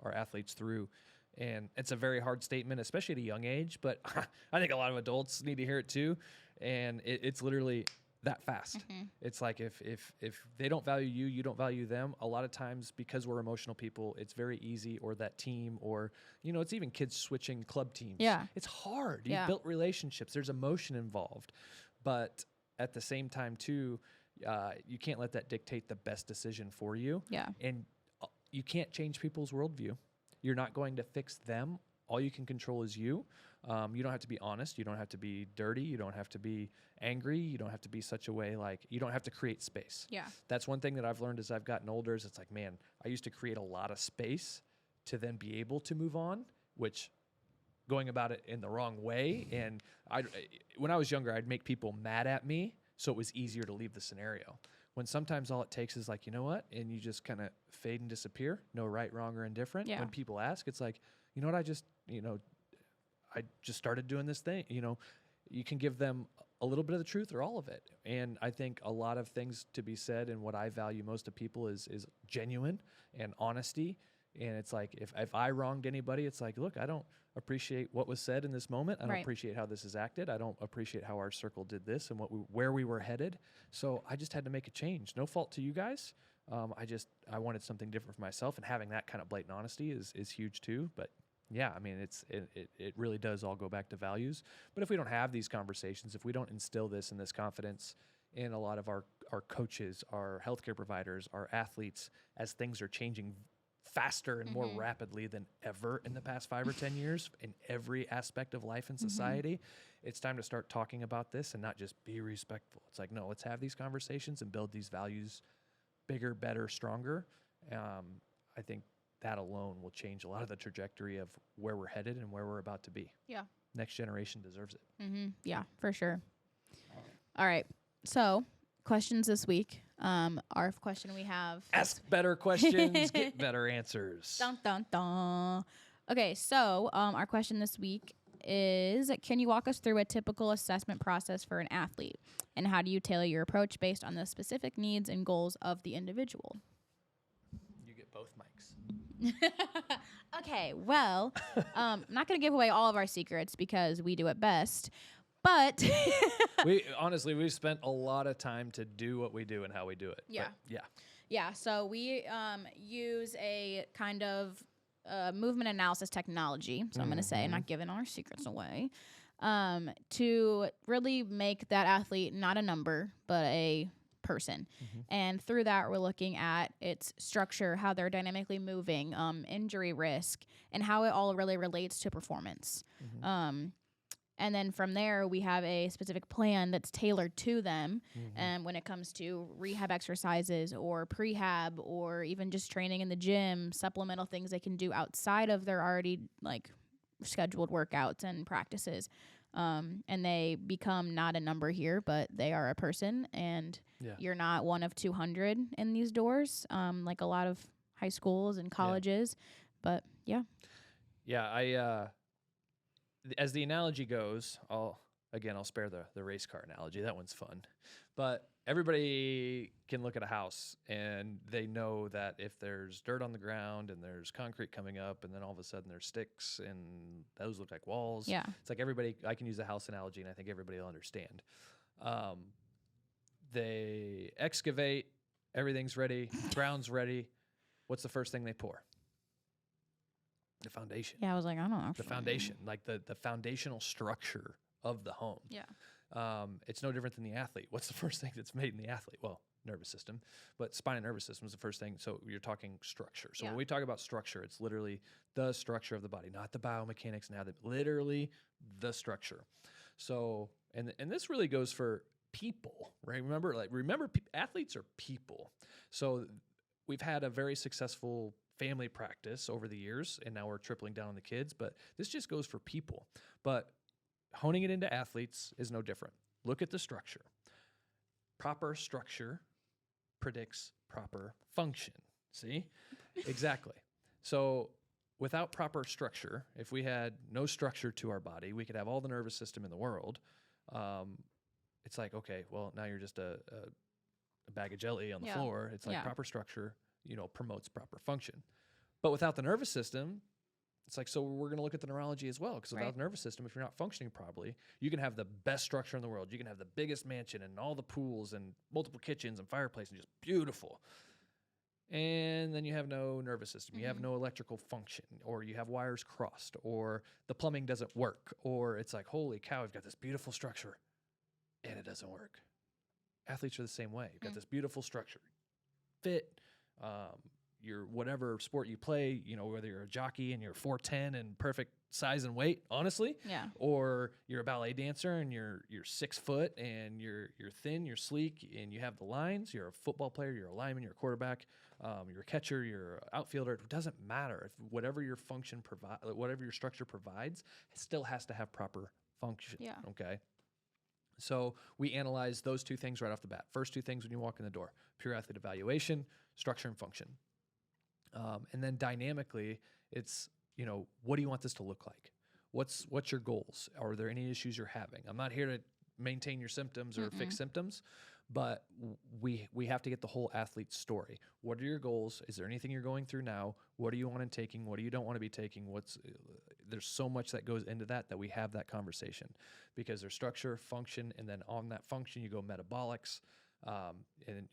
our athletes through. And it's a very hard statement, especially at a young age, but I think a lot of adults need to hear it too. And it's literally that fast. Mm-hmm. It's like if they don't value you, you don't value them. A lot of times, because we're emotional people, it's very easy, or that team, or, it's even kids switching club teams. Yeah. It's hard. You've built relationships. There's emotion involved. But at the same time too, you can't let that dictate the best decision for you. Yeah. And you can't change people's worldview. You're not going to fix them all you can control is you. You don't have to be honest. You don't have to be dirty. You don't have to be angry. You don't have to be such a way, like, you don't have to create space. Yeah. That's one thing that I've learned as I've gotten older is it's like, man, I used to create a lot of space to then be able to move on, which going about it in the wrong way. And when I was younger, I'd make people mad at me, so it was easier to leave the scenario. When sometimes all it takes is like, you know what? And you just kind of fade and disappear. No right, wrong, or indifferent. Yeah. When people ask, it's like, you know what? I just started doing this thing. You can give them a little bit of the truth or all of it. And I think a lot of things to be said, and what I value most of people is genuine and honesty. And it's like, if I wronged anybody, it's like, look, I don't appreciate what was said in this moment. I don't appreciate how this is acted. I don't appreciate how our circle did this and where we were headed. So I just had to make a change. No fault to you guys. I wanted something different for myself, and having that kind of blatant honesty is huge too. But yeah, I mean, it really does all go back to values. But if we don't have these conversations, if we don't instill this and this confidence in a lot of our coaches, our healthcare providers, our athletes, as things are changing faster and more rapidly than ever in the past 5 or 10 years in every aspect of life and society, it's time to start talking about this and not just be respectful. It's like, no, let's have these conversations and build these values bigger, better, stronger. I think that alone will change a lot of the trajectory of where we're headed and where we're about to be. Yeah. Next generation deserves it. Yeah, for sure. All right. So, questions this week. Our question we have. Ask better questions, get better answers. Dun, dun, dun. Okay, so our question this week is, can you walk us through a typical assessment process for an athlete? And how do you tailor your approach based on the specific needs and goals of the individual? You get both mics. Okay, well, I'm not going to give away all of our secrets because we do it best. But we've spent a lot of time to do what we do and how we do it. Yeah. But yeah. So we use a kind of movement analysis technology. So I'm going to say, not giving all our secrets away, to really make that athlete not a number, but a person. And through that, we're looking at its structure, how they're dynamically moving, injury risk, and how it all really relates to performance. And then from there, we have a specific plan that's tailored to them. And when it comes to rehab exercises or prehab or even just training in the gym, supplemental things they can do outside of their already like scheduled workouts and practices. And they become not a number here, but they are a person. And you're not one of 200 in these doors, like a lot of high schools and colleges. But yeah. Yeah, as the analogy goes, I'll spare the race car analogy. That one's fun. But everybody can look at a house and they know that if there's dirt on the ground and there's concrete coming up and then all of a sudden there's sticks and those look like walls. Yeah. It's like I can use a house analogy and I think everybody will understand. They excavate, everything's ready, ground's ready. What's the first thing they pour? The foundation. Yeah, I was like, I don't know. The foundation, like the foundational structure of the home. Yeah. It's no different than the athlete. What's the first thing that's made in the athlete? Well, nervous system, but spine and nervous system is the first thing. So you're talking structure. So when we talk about structure, it's literally the structure of the body, not the biomechanics now, literally the structure. So, and this really goes for people, right? Remember, athletes are people. So we've had a very successful family practice over the years, and now we're tripling down on the kids, but this just goes for people. But honing it into athletes is no different. Look at the structure. Proper structure predicts proper function. See? Exactly. So without proper structure, if we had no structure to our body, we could have all the nervous system in the world. It's like, okay, well, now you're just a bag of jelly on the floor. It's like proper structure promotes proper function. But without the nervous system, it's like, so we're going to look at the neurology as well, because without the nervous system, if you're not functioning properly, you can have the best structure in the world. You can have the biggest mansion and all the pools and multiple kitchens and fireplace and just beautiful. And then you have no nervous system. You have no electrical function, or you have wires crossed, or the plumbing doesn't work, or it's like, holy cow, we've got this beautiful structure and it doesn't work. Athletes are the same way. You've got this beautiful structure, fit, your whatever sport you play, whether you're a jockey and you're 4'10" and perfect size and weight, honestly, or you're a ballet dancer and you're 6 foot and you're thin, you're sleek, and you have the lines. You're a football player, you're a lineman, you're a quarterback, you're a catcher, you're an outfielder. It doesn't matter. If whatever your function whatever your structure provides, it still has to have proper function. Yeah. Okay. So we analyze those 2 things right off the bat. First 2 things when you walk in the door: pure athlete evaluation, structure and function. And then dynamically, it's, what do you want this to look like? What's your goals? Are there any issues you're having? I'm not here to maintain your symptoms or fix symptoms, but we have to get the whole athlete's story. What are your goals? Is there anything you're going through now? What do you want in taking? What do you don't want to be taking? There's so much that goes into that we have that conversation, because there's structure, function, and then on that function you go metabolics, and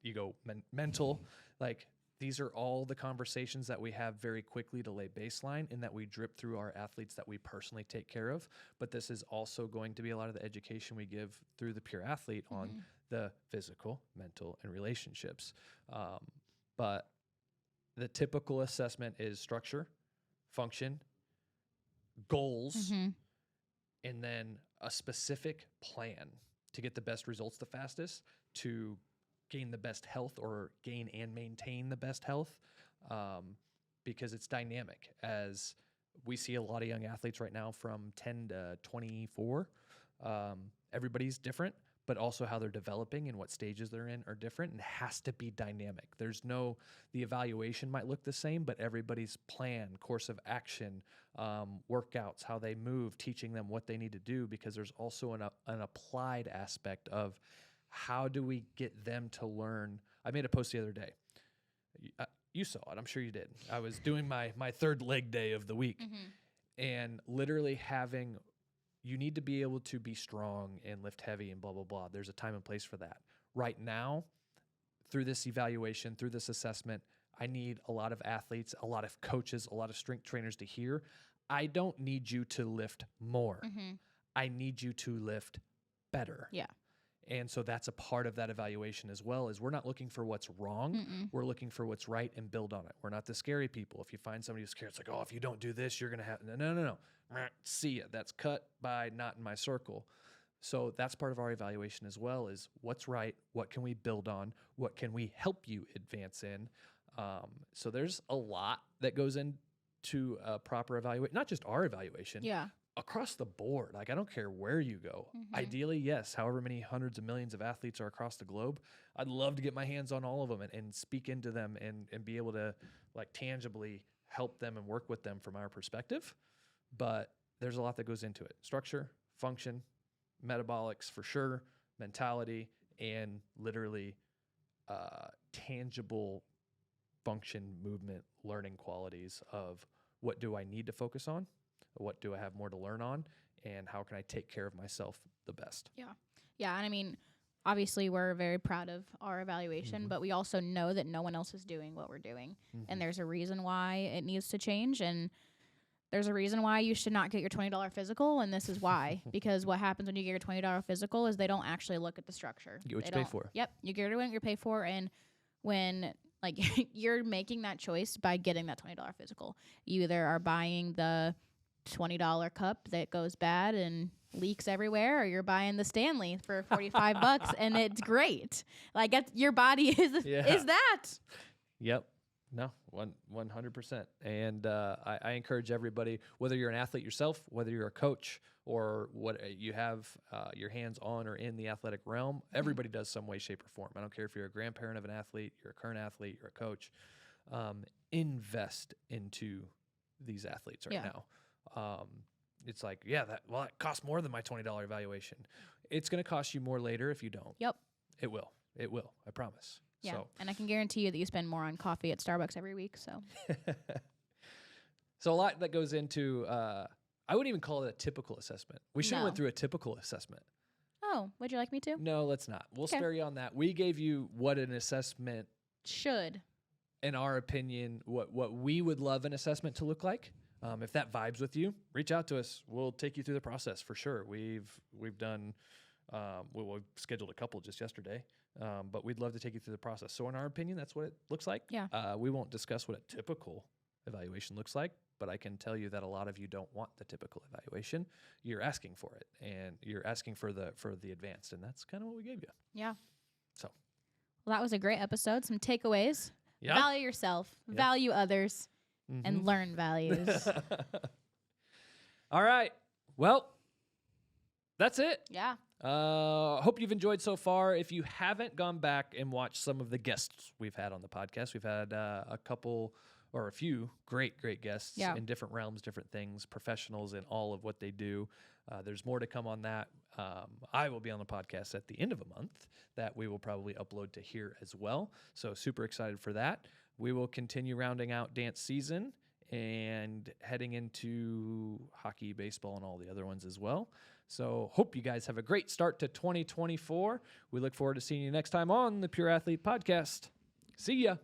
you go mental. Like, these are all the conversations that we have very quickly to lay baseline and that we drip through our athletes that we personally take care of. But this is also going to be a lot of the education we give through the pure athlete on the physical, mental, and relationships. But the typical assessment is structure, function, goals, and then a specific plan to get the best results the fastest, to gain the best health or gain and maintain the best health, because it's dynamic. As we see a lot of young athletes right now from 10 to 24, everybody's different, but also how they're developing and what stages they're in are different and has to be dynamic. The evaluation might look the same, but everybody's plan, course of action, workouts, how they move, teaching them what they need to do, because there's also an applied aspect of how do we get them to learn. I made a post the other day. You saw it. I'm sure you did. I was doing my 3rd leg day of the week, and literally you need to be able to be strong and lift heavy and blah, blah, blah. There's a time and place for that. Right now, through this evaluation, through this assessment, I need a lot of athletes, a lot of coaches, a lot of strength trainers to hear, I don't need you to lift more. I need you to lift better. Yeah. And so that's a part of that evaluation as well, is we're not looking for what's wrong. We're looking for what's right and build on it. We're not the scary people. If you find somebody who's scared, it's like, oh, if you don't do this, you're going to have, no. See ya. That's cut by not in my circle. So that's part of our evaluation as well, is what's right, what can we build on, what can we help you advance in. So there's a lot that goes into a proper evaluation, not just our evaluation. Yeah. Across the board. Like, I don't care where you go. Ideally, yes, however many hundreds of millions of athletes are across the globe, I'd love to get my hands on all of them and speak into them and be able to, like, tangibly help them and work with them from our perspective. But there's a lot that goes into it. Structure, function, metabolics for sure, mentality, and literally tangible function, movement, learning qualities of what do I need to focus on? What do I have more to learn on? And how can I take care of myself the best? Yeah. Yeah. And I mean, obviously we're very proud of our evaluation, but we also know that no one else is doing what we're doing. And there's a reason why it needs to change. And there's a reason why you should not get your $20 physical. And this is why, because what happens when you get your $20 physical is they don't actually look at the structure. You get what you pay for. Yep. You get what you pay for. And when, like, you're making that choice by getting that $20 physical, you either are buying the $20 cup that goes bad and leaks everywhere, or you're buying the Stanley for $45 and it's great. Like, your body is that. Yep. No, 100%. And I encourage everybody, whether you're an athlete yourself, whether you're a coach, or what you have your hands on or in the athletic realm, everybody does some way, shape, or form. I don't care if you're a grandparent of an athlete, you're a current athlete, you're a coach. Invest into these athletes right now. It's like, it costs more than my $20 evaluation. It's going to cost you more later if you don't. Yep. It will, I promise. Yeah. So. And I can guarantee you that you spend more on coffee at Starbucks every week. So, so a lot that goes into, I wouldn't even call it a typical assessment. We should have went through a typical assessment. Oh, would you like me to? No, let's not. We'll spare you on that. We gave you what an assessment should, in our opinion, what we would love an assessment to look like. If that vibes with you, reach out to us. We'll take you through the process for sure. We've done We've scheduled a couple just yesterday, but we'd love to take you through the process. So in our opinion, that's what it looks like. Yeah. We won't discuss what a typical evaluation looks like, but I can tell you that a lot of you don't want the typical evaluation. You're asking for it, and you're asking for the advanced, and that's kind of what we gave you. Yeah. So. Well, that was a great episode. Some takeaways. Yeah. Value yourself, value others, and learn values. All right. Well, that's it. Yeah. Hope you've enjoyed so far. If you haven't gone back and watched some of the guests we've had on the podcast, we've had a few great guests in different realms, different things, professionals in all of what they do. There's more to come on that. I will be on the podcast at the end of a month that we will probably upload to here as well. So super excited for that. We will continue rounding out dance season and heading into hockey, baseball, and all the other ones as well. So hope you guys have a great start to 2024. We look forward to seeing you next time on the Pure Athlete Podcast. See ya.